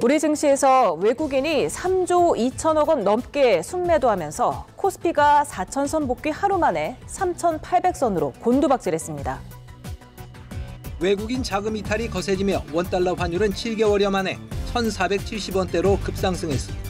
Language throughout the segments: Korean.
우리 증시에서 외국인이 3조 2천억 원 넘게 순매도하면서 코스피가 4천선 복귀 하루 만에 3,800선으로 곤두박질했습니다. 외국인 자금 이탈이 거세지며 원달러 환율은 7개월여 만에 1,470원대로 급상승했습니다.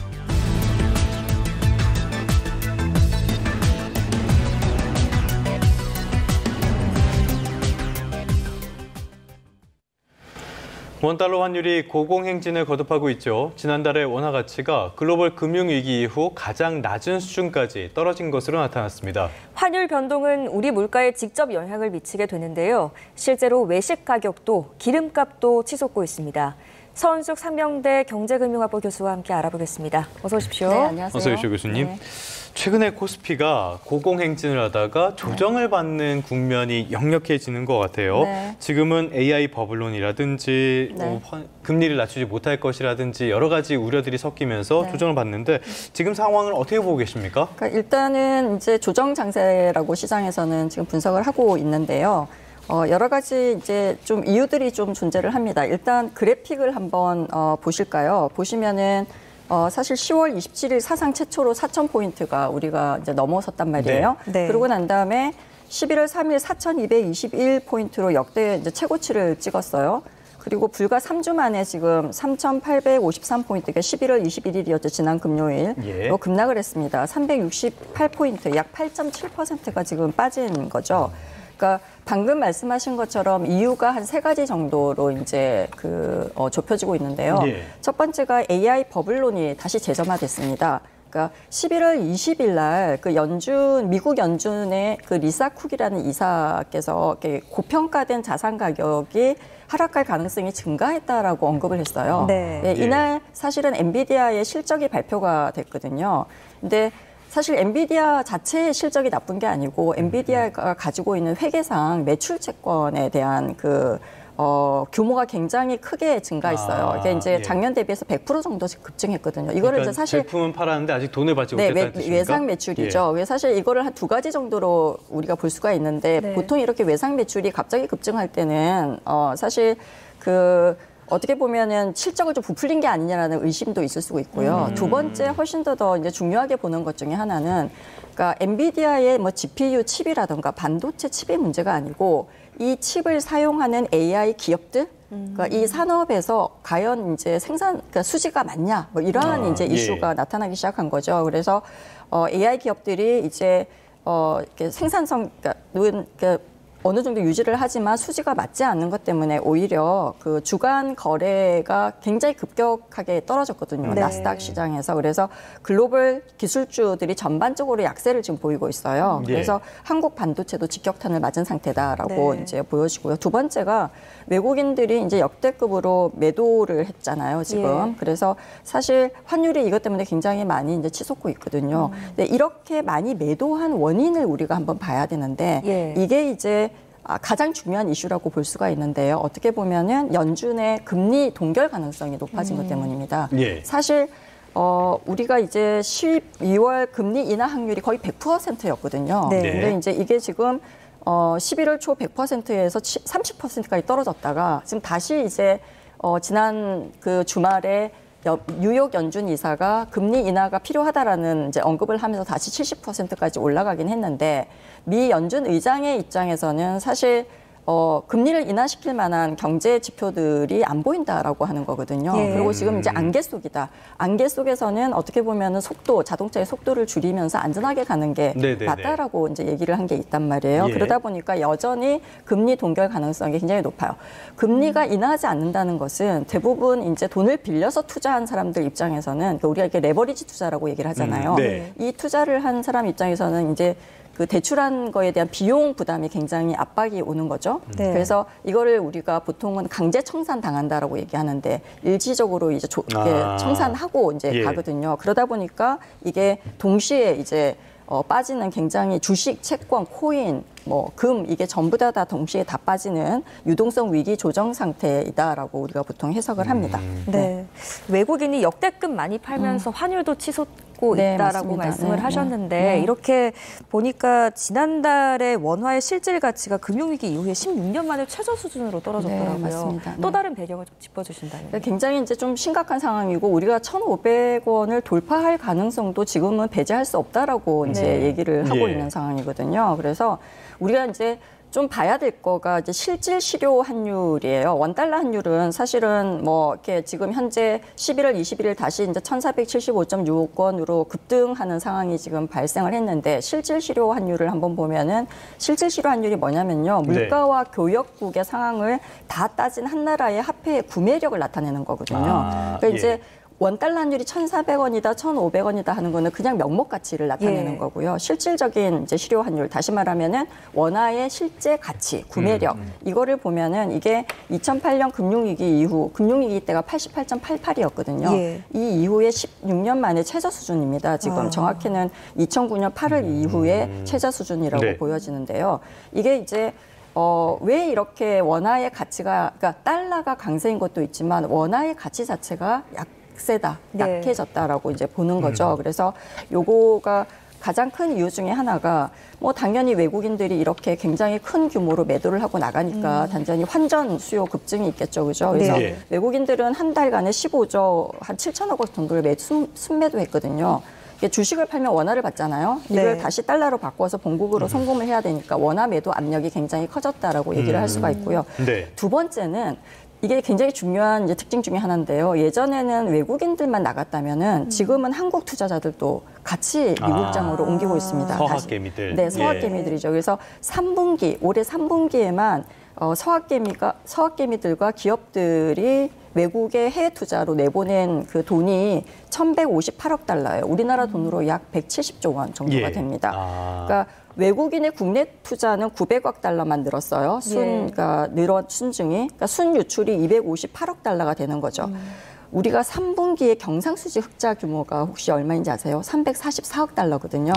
원달러 환율이 고공행진을 거듭하고 있죠. 지난달에 원화 가치가 글로벌 금융위기 이후 가장 낮은 수준까지 떨어진 것으로 나타났습니다. 환율 변동은 우리 물가에 직접 영향을 미치게 되는데요. 실제로 외식 가격도 기름값도 치솟고 있습니다. 서은숙 상명대 경제금융학부 교수와 함께 알아보겠습니다. 어서 오십시오. 네, 안녕하세요. 어서 오십시오, 교수님. 네. 최근에 코스피가 고공행진을 하다가 조정을 받는 국면이 역력해지는 것 같아요. 네. 지금은 AI 버블론이라든지 네. 금리를 낮추지 못할 것이라든지 여러 가지 우려들이 섞이면서 네. 조정을 받는데 지금 상황을 어떻게 보고 계십니까? 그러니까 일단은 이제 조정 장세라고 시장에서는 지금 분석을 하고 있는데요. 여러 가지 이제 좀 이유들이 좀 존재를 합니다. 일단 그래픽을 한번 보실까요? 보시면은 사실 10월 27일 사상 최초로 4,000포인트가 우리가 이제 넘어섰단 말이에요. 네. 네. 그러고 난 다음에 11월 3일 4,221포인트로 역대 이제 최고치를 찍었어요. 그리고 불과 3주 만에 지금 3,853포인트가 11월 21일이었죠. 지난 금요일. 로 급락을 했습니다. 368포인트, 약 8.7%가 지금 빠진 거죠. 그러니까 방금 말씀하신 것처럼 이유가 한 3가지 정도로 이제 좁혀지고 있는데요. 첫 번째가 AI 버블론이 다시 재점화됐습니다. 그러니까 11월 20일 날 미국 연준의 리사 쿡이라는 이사께서 고평가된 자산 가격이 하락할 가능성이 증가했다라고 언급을 했어요. 네. 이날 사실은 엔비디아의 실적이 발표가 됐거든요. 근데 사실 엔비디아 자체의 실적이 나쁜 게 아니고 엔비디아가 가지고 있는 회계상 매출 채권에 대한 규모가 굉장히 크게 증가했어요. 이게 이제 작년 대비해서 100% 정도 급증했거든요. 이거를 그러니까 이제 사실 제품은 팔았는데 아직 돈을 받지 못했다는 뜻입니까? 외상 매출이죠. 사실 이거를 한 2가지 정도로 우리가 볼 수가 있는데 보통 이렇게 외상 매출이 갑자기 급증할 때는 사실 어떻게 보면은 실적을 좀 부풀린 게 아니냐라는 의심도 있을 수 있고요. 두 번째 훨씬 더 이제 중요하게 보는 것 중에 하나는 그러니까 엔비디아의 GPU 칩이라든가 반도체 칩의 문제가 아니고 이 칩을 사용하는 AI 기업들 그러니까 이 산업에서 과연 이제 그러니까 수지가 맞냐 이러한 이제 이슈가 나타나기 시작한 거죠. 그래서 AI 기업들이 이제 이렇게 생산성 그러니까 어느 정도 유지를 하지만 수지가 맞지 않는 것 때문에 오히려 주간 거래가 굉장히 급격하게 떨어졌거든요. 나스닥 시장에서. 그래서 글로벌 기술주들이 전반적으로 약세를 지금 보이고 있어요. 그래서 한국 반도체도 직격탄을 맞은 상태다라고 이제 보여지고요. 두 번째가 외국인들이 이제 역대급으로 매도를 했잖아요, 지금. 그래서 사실 환율이 이것 때문에 굉장히 많이 이제 치솟고 있거든요. 근데 이렇게 많이 매도한 원인을 우리가 한번 봐야 되는데 이게 이제 가장 중요한 이슈라고 볼 수가 있는데요. 어떻게 보면은 연준의 금리 동결 가능성이 높아진 것 때문입니다. 사실 우리가 이제 12월 금리 인하 확률이 거의 100%였거든요. 근데 이제 이게 지금 11월 초 100%에서 30%까지 떨어졌다가 지금 다시 이제 지난 주말에 뉴욕 연준 이사가 금리 인하가 필요하다라는 이제 언급을 하면서 다시 70%까지 올라가긴 했는데 미 연준 의장의 입장에서는 사실 금리를 인하시킬 만한 경제 지표들이 안 보인다라고 하는 거거든요. 그리고 지금 이제 안개 속이다. 안개 속에서는 어떻게 보면은 자동차의 속도를 줄이면서 안전하게 가는 게 맞다라고 이제 얘기를 한 게 있단 말이에요. 그러다 보니까 여전히 금리 동결 가능성이 굉장히 높아요. 금리가 인하하지 않는다는 것은 대부분 이제 돈을 빌려서 투자한 사람들 입장에서는 우리가 이렇게 레버리지 투자라고 얘기를 하잖아요. 이 투자를 한 사람 입장에서는 이제 대출한 거에 대한 비용 부담이 굉장히 압박이 오는 거죠. 그래서 이거를 우리가 보통은 강제 청산 당한다라고 얘기하는데 일시적으로 이제 청산하고 이제 가거든요. 그러다 보니까 이게 동시에 이제 빠지는 굉장히 주식, 채권, 코인, 금 이게 전부 다 동시에 다 빠지는 유동성 위기 조정 상태이다라고 우리가 보통 해석을 합니다. 외국인이 역대급 많이 팔면서 환율도 치솟고 네, 있다라고 맞습니다. 말씀을 네, 하셨는데 네. 이렇게 보니까 지난달에 원화의 실질 가치가 금융위기 이후에 16년 만에 최저 수준으로 떨어졌더라고요. 네, 맞습니다. 또 네. 다른 배경을 좀 짚어주신다면. 굉장히 이제 좀 심각한 상황이고 우리가 1,500원을 돌파할 가능성도 지금은 배제할 수 없다라고 이제 얘기를 하고 예. 있는 상황이거든요. 그래서 우리가 이제 좀 봐야 될 거가 이제 실질 실효 환율이에요. 원달러 환율은 사실은 뭐 이렇게 지금 현재 11월 21일 다시 이제 1,475.6원으로 급등하는 상황이 지금 발생을 했는데 실질 실효 환율을 한번 보면은 실질 실효 환율이 뭐냐면요. 물가와 교역국의 상황을 다 따진 한 나라의 화폐의 구매력을 나타내는 거거든요. 그러니까 이제 원달러 환율이 1,400원이다, 1,500원이다 하는 거는 그냥 명목 가치를 나타내는 거고요. 실질적인 이제 실효 환율, 다시 말하면은 원화의 실제 가치, 구매력 이거를 보면은 이게 2008년 금융위기 이후 금융위기 때가 88.88이었거든요. 예. 이 이후에 16년 만에 최저 수준입니다. 지금 정확히는 2009년 8월 이후에 최저 수준이라고 네. 보여지는데요. 이게 이제 왜 이렇게 원화의 가치가, 그러니까 달러가 강세인 것도 있지만 원화의 가치 자체가 약세다, 네. 약해졌다라고 이제 보는 거죠. 그래서 요거가 가장 큰 이유 중에 하나가 뭐 당연히 외국인들이 이렇게 굉장히 큰 규모로 매도를 하고 나가니까 단전히 환전 수요 급증이 있겠죠. 그죠? 그래서 네. 외국인들은 한 달간에 15조 한 7천억 원 정도를 순매도했거든요. 주식을 팔면 원화를 받잖아요. 이걸 네. 다시 달러로 바꿔서 본국으로 송금을 해야 되니까 원화 매도 압력이 굉장히 커졌다라고 얘기를 할 수가 있고요. 네. 두 번째는 이게 굉장히 중요한 이제 특징 중에 하나인데요. 예전에는 외국인들만 나갔다면은 지금은 한국 투자자들도 같이 미국장으로 옮기고 있습니다. 서학개미들. 네, 서학개미들이죠. 그래서 3분기, 올해 3분기에만 서학개미들과 기업들이 외국의 해외 투자로 내보낸 그 돈이 1,158억 달러예요. 우리나라 돈으로 약 170조 원 정도가 예. 됩니다. 그러니까 외국인의 국내 투자는 900억 달러만 늘었어요. 그러니까 순증이. 그러니까 순 유출이 258억 달러가 되는 거죠. 우리가 3분기에 경상수지 흑자 규모가 혹시 얼마인지 아세요? 344억 달러거든요.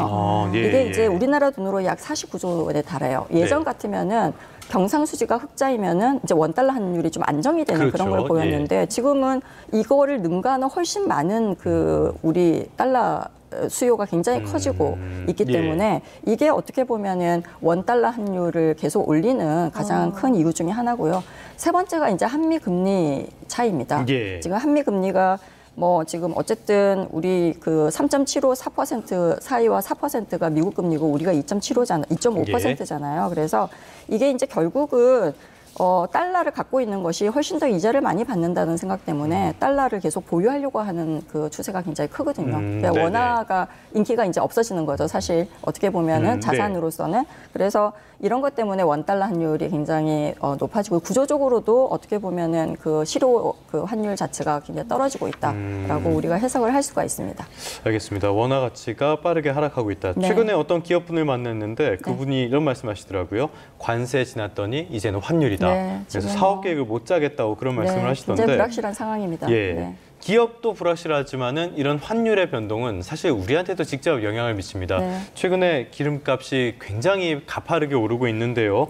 이게 이제 우리나라 돈으로 약 49조 원에 달해요. 예전 같으면은 경상수지가 흑자이면은 이제 원달러 환율이 좀 안정이 되는 그런 걸 보였는데 지금은 이거를 능가하는 훨씬 많은 그 우리 달러 수요가 굉장히 커지고 있기 때문에 이게 어떻게 보면은 원달러 환율을 계속 올리는 가장 큰 이유 중에 하나고요. 세 번째가 이제 한미 금리 차이입니다. 지금 한미 금리가 뭐 지금 어쨌든 우리 그 3.75, 4% 사이와 4%가 미국 금리고 우리가 2.5%잖아요. 그래서 이게 이제 결국은 달러를 갖고 있는 것이 훨씬 더 이자를 많이 받는다는 생각 때문에 달러를 계속 보유하려고 하는 그 추세가 굉장히 크거든요. 그러니까 원화가 인기가 이제 없어지는 거죠. 사실 어떻게 보면은 자산으로서는. 그래서 이런 것 때문에 원달러 환율이 굉장히 높아지고 구조적으로도 어떻게 보면은 그 실효 그 환율 자체가 굉장히 떨어지고 있다라고 우리가 해석을 할 수가 있습니다. 알겠습니다. 원화 가치가 빠르게 하락하고 있다. 네. 최근에 어떤 기업분을 만났는데 그분이 이런 말씀하시더라고요. 관세 지났더니 이제는 환율이다. 그래서 사업 계획을 못 짜겠다고 그런 말씀을 하시던데. 굉장히 불확실한 상황입니다. 기업도 불확실하지만 이런 환율의 변동은 사실 우리한테도 직접 영향을 미칩니다. 최근에 기름값이 굉장히 가파르게 오르고 있는데요.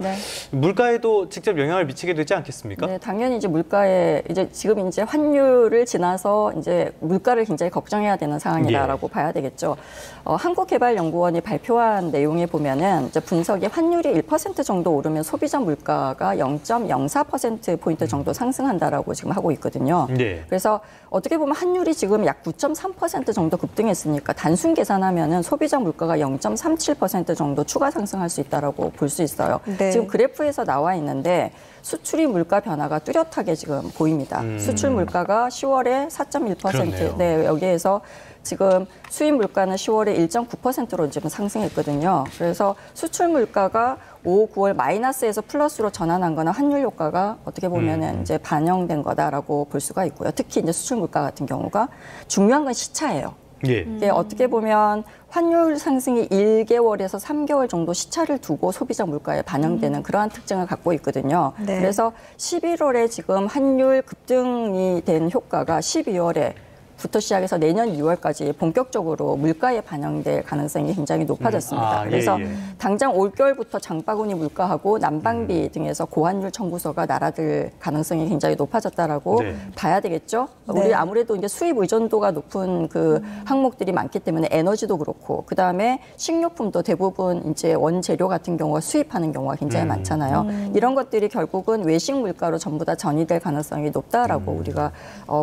물가에도 직접 영향을 미치게 되지 않겠습니까? 네, 당연히 이제 물가에 이제 지금 이제 환율을 지나서 이제 물가를 굉장히 걱정해야 되는 상황이다라고 봐야 되겠죠. 한국개발연구원이 발표한 내용에 보면은 이제 분석이 환율이 1% 정도 오르면 소비자 물가가 0.04% 포인트 정도 상승한다라고 지금 하고 있거든요. 그래서 어떻게 보면 환율이 지금 약 9.3% 정도 급등했으니까 단순 계산하면은 소비자 물가가 0.37% 정도 추가 상승할 수 있다라고 볼 수 있어요. 지금 그래프에서 나와 있는데 수출입 물가 변화가 뚜렷하게 지금 보입니다. 수출 물가가 10월에 4.1%, 네, 여기에서 지금 수입 물가는 10월에 1.9%로 지금 상승했거든요. 그래서 수출 물가가 5, 9월 마이너스에서 플러스로 전환한 거나 환율 효과가 어떻게 보면은 이제 반영된 거다라고 볼 수가 있고요. 특히 이제 수출 물가 같은 경우가 중요한 건 시차예요. 이게 어떻게 보면 환율 상승이 1개월에서 3개월 정도 시차를 두고 소비자 물가에 반영되는 그러한 특징을 갖고 있거든요. 그래서 11월에 지금 환율 급등이 된 효과가 12월에 부터 시작해서 내년 2월까지 본격적으로 물가에 반영될 가능성이 굉장히 높아졌습니다. 그래서 당장 올겨울부터 장바구니 물가하고 난방비 등에서 고환율 청구서가 날아들 가능성이 굉장히 높아졌다라고 봐야 되겠죠. 우리 아무래도 이제 수입 의존도가 높은 그 항목들이 많기 때문에 에너지도 그렇고 그다음에 식료품도 대부분 이제 원재료 같은 경우가 수입하는 경우가 굉장히 많잖아요. 이런 것들이 결국은 외식 물가로 전부 다 전이될 가능성이 높다라고 우리가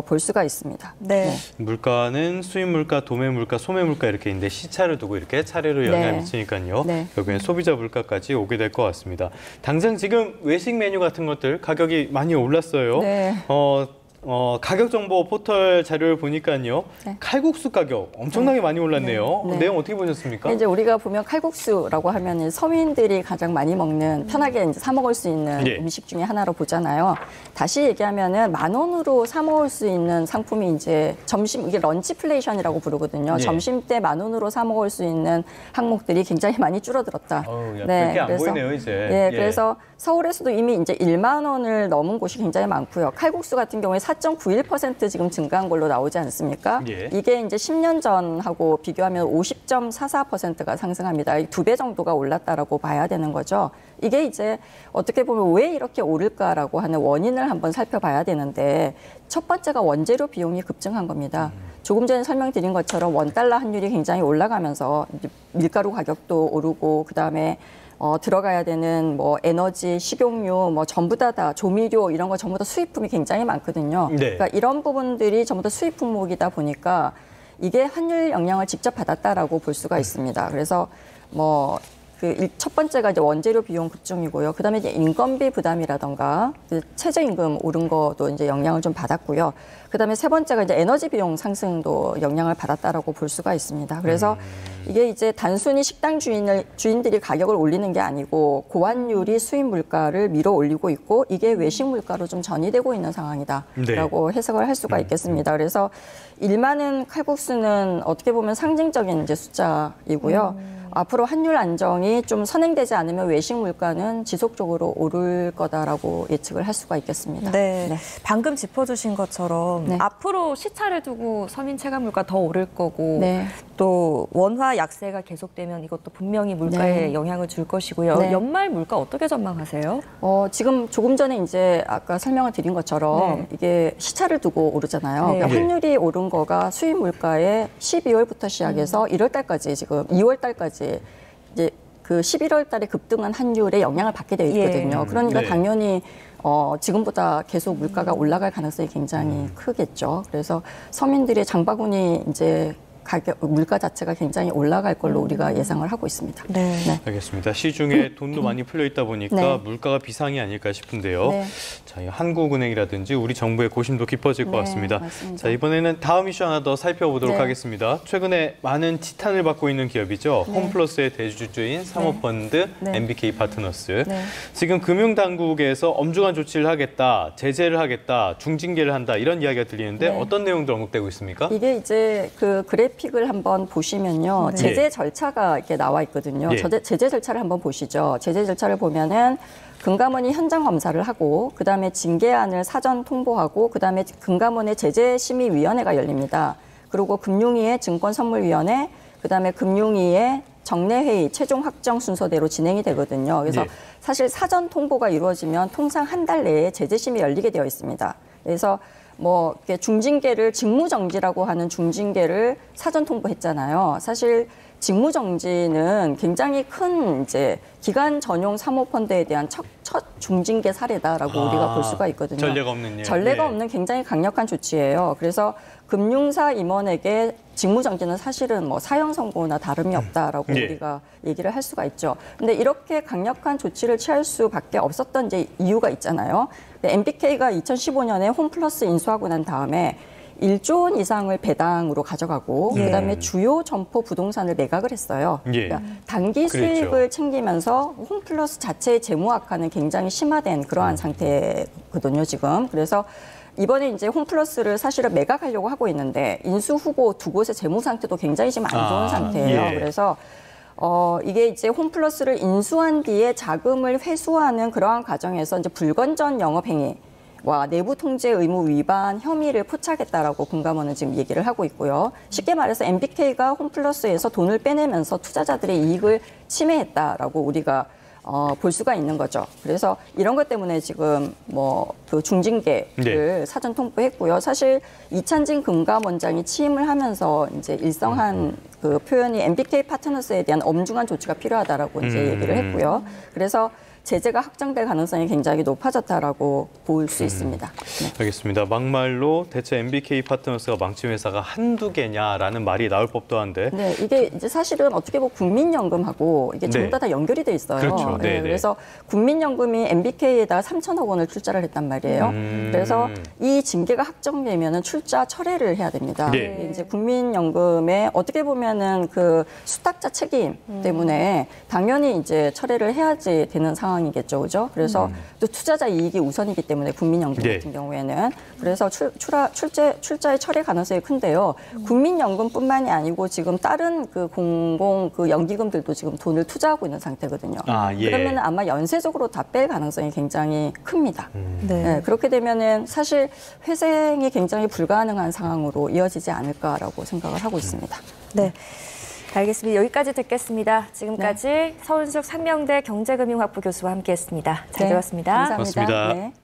볼 수가 있습니다. 네. 물가는 수입 물가, 도매 물가, 소매 물가 이렇게 있는데 시차를 두고 이렇게 차례로 영향을 미치니까요. 결국엔 소비자 물가까지 오게 될 것 같습니다. 당장 지금 외식 메뉴 같은 것들 가격이 많이 올랐어요. 가격 정보 포털 자료를 보니까요. 칼국수 가격 엄청나게 많이 올랐네요. 내용 어떻게 보셨습니까? 이제 우리가 보면 칼국수라고 하면 서민들이 가장 많이 먹는 편하게 이제 사 먹을 수 있는 음식 중에 하나로 보잖아요. 다시 얘기하면은 10,000원으로 사 먹을 수 있는 상품이 이제 점심 이게 런치플레이션이라고 부르거든요. 점심 때 10,000원으로 사 먹을 수 있는 항목들이 굉장히 많이 줄어들었다. 그렇게 안 보이네요, 이제. 그래서 서울에서도 이미 이제 1만 원을 넘은 곳이 굉장히 많고요. 칼국수 같은 경우에 4.91% 지금 증가한 걸로 나오지 않습니까? 이게 이제 10년 전하고 비교하면 50.44%가 상승합니다. 2배 정도가 올랐다라고 봐야 되는 거죠. 이게 이제 어떻게 보면 왜 이렇게 오를까라고 하는 원인을 한번 살펴봐야 되는데 첫 번째가 원재료 비용이 급증한 겁니다. 조금 전에 설명드린 것처럼 원달러 환율이 굉장히 올라가면서 밀가루 가격도 오르고 그다음에 들어가야 되는 뭐 에너지, 식용유, 뭐 전부 다 조미료 이런 거 전부 다 수입품이 굉장히 많거든요. 그러니까 이런 부분들이 전부 다 수입 품목이다 보니까 이게 환율 영향을 직접 받았다라고 볼 수가 있습니다. 그래서 뭐 첫 번째가 이제 원재료 비용 급증이고요. 그다음에 이제 인건비 부담이라던가 최저임금 오른 것도 이제 영향을 좀 받았고요. 그다음에 세 번째가 이제 에너지 비용 상승도 영향을 받았다라고 볼 수가 있습니다. 그래서 이게 이제 단순히 식당 주인들이 가격을 올리는 게 아니고 고환율이 수입 물가를 밀어 올리고 있고 이게 외식 물가로 좀 전이되고 있는 상황이다라고 해석을 할 수가 있겠습니다. 그래서 1만 원 칼국수는 어떻게 보면 상징적인 이제 숫자이고요. 앞으로 환율 안정이 좀 선행되지 않으면 외식 물가는 지속적으로 오를 거다라고 예측을 할 수가 있겠습니다. 방금 짚어주신 것처럼 앞으로 시차를 두고 서민 체감 물가 더 오를 거고 또 원화 약세가 계속되면 이것도 분명히 물가에 영향을 줄 것이고요. 연말 물가 어떻게 전망하세요? 지금 조금 전에 이제 아까 설명을 드린 것처럼 이게 시차를 두고 오르잖아요. 그러니까 환율이 오른 거가 수입 물가에 12월부터 시작해서 1월 달까지 지금 2월 달까지 이제 그 11월 달에 급등한 환율에 영향을 받게 되어 있거든요. 그러니까 당연히 지금보다 계속 물가가 올라갈 가능성이 굉장히 크겠죠. 그래서 서민들의 장바구니 이제 물가 자체가 굉장히 올라갈 걸로 우리가 예상을 하고 있습니다. 알겠습니다. 시중에 돈도 많이 풀려 있다 보니까 물가가 비상이 아닐까 싶은데요. 자, 한국은행이라든지 우리 정부의 고심도 깊어질 것 같습니다. 맞습니다. 자, 이번에는 다음 이슈 하나 더 살펴보도록 하겠습니다. 최근에 많은 지탄을 받고 있는 기업이죠. 홈플러스의 대주주인 사모펀드 MBK 파트너스. 지금 금융당국에서 엄중한 조치를 하겠다, 제재를 하겠다, 중징계를 한다 이런 이야기가 들리는데 어떤 내용들 언급되고 있습니까? 이게 이제 그 그래픽을 한번 보시면요. 제재 절차가 이렇게 나와 있거든요. 제재 절차를 한번 보시죠. 제재 절차를 보면은 금감원이 현장 검사를 하고 그다음에 징계안을 사전 통보하고 그다음에 금감원의 제재심의위원회가 열립니다. 그리고 금융위의 증권선물위원회, 그다음에 금융위의 정례회의 최종 확정 순서대로 진행이 되거든요. 그래서 사실 사전 통보가 이루어지면 통상 한 달 내에 제재심이 열리게 되어 있습니다. 그래서 뭐 중징계를 직무정지라고 하는 중징계를 사전 통보했잖아요. 사실 직무정지는 굉장히 큰 이제 기관 전용 사모펀드에 대한 첫 중징계 사례다라고 우리가 볼 수가 있거든요. 전례가 없는 전례가 없는 굉장히 강력한 조치예요. 그래서 금융사 임원에게 직무정지는 사실은 뭐 사형 선고나 다름이 없다라고 우리가 얘기를 할 수가 있죠. 근데 이렇게 강력한 조치를 취할 수밖에 없었던 이제 이유가 있잖아요. MBK가 2015년에 홈플러스 인수하고 난 다음에 1조 원 이상을 배당으로 가져가고 그다음에 주요 점포 부동산을 매각을 했어요. 그러니까 단기 수익을 챙기면서 홈플러스 자체의 재무 악화는 굉장히 심화된 그러한 상태거든요, 지금. 그래서 이번에 이제 홈플러스를 사실은 매각하려고 하고 있는데 인수 후보 두 곳의 재무 상태도 굉장히 지금 안 좋은 상태예요. 그래서 이게 이제 홈플러스를 인수한 뒤에 자금을 회수하는 그러한 과정에서 이제 불건전 영업행위 와 내부 통제 의무 위반 혐의를 포착했다라고 금감원은 지금 얘기를 하고 있고요. 쉽게 말해서 MBK가 홈플러스에서 돈을 빼내면서 투자자들의 이익을 침해했다라고 우리가 볼 수가 있는 거죠. 그래서 이런 것 때문에 지금 뭐 그 중징계를 사전 통보했고요. 사실 이찬진 금감원장이 취임을 하면서 이제 일성한 그 표현이 MBK 파트너스에 대한 엄중한 조치가 필요하다라고 이제 얘기를 했고요. 그래서 제재가 확정될 가능성이 굉장히 높아졌다라고 볼 수 있습니다. 네. 알겠습니다. 막말로 대체 MBK 파트너스가 망친 회사가 한두 개냐라는 말이 나올 법도 한데. 네, 이게 이제 사실은 어떻게 보면 국민연금하고 이게 전부 다 연결이 돼 있어요. 그렇죠. 네, 그래서 국민연금이 MBK에다가 3천억 원을 출자를 했단 말이에요. 그래서 이 징계가 확정되면은 출자 철회를 해야 됩니다. 네. 이제 국민연금의 어떻게 보면은 그 수탁자 책임 때문에 당연히 이제 철회를 해야지 되는 상황이겠죠, 그죠? 그래서 또 투자자 이익이 우선이기 때문에 국민연금 네. 같은 경우에는 그래서 출자의 철회 가능성이 큰데요. 국민연금뿐만이 아니고 지금 다른 그 공공 그 연기금들도 지금 돈을 투자하고 있는 상태거든요. 예. 그러면 아마 연쇄적으로 다 뺄 가능성이 굉장히 큽니다. 네. 네, 그렇게 되면은 사실 회생이 굉장히 불가능한 상황으로 이어지지 않을까라고 생각을 하고 있습니다. 네. 알겠습니다. 여기까지 듣겠습니다. 지금까지 서은숙 상명대 경제금융학부 교수와 함께했습니다. 잘 들었습니다. 감사합니다. 고맙습니다. 네.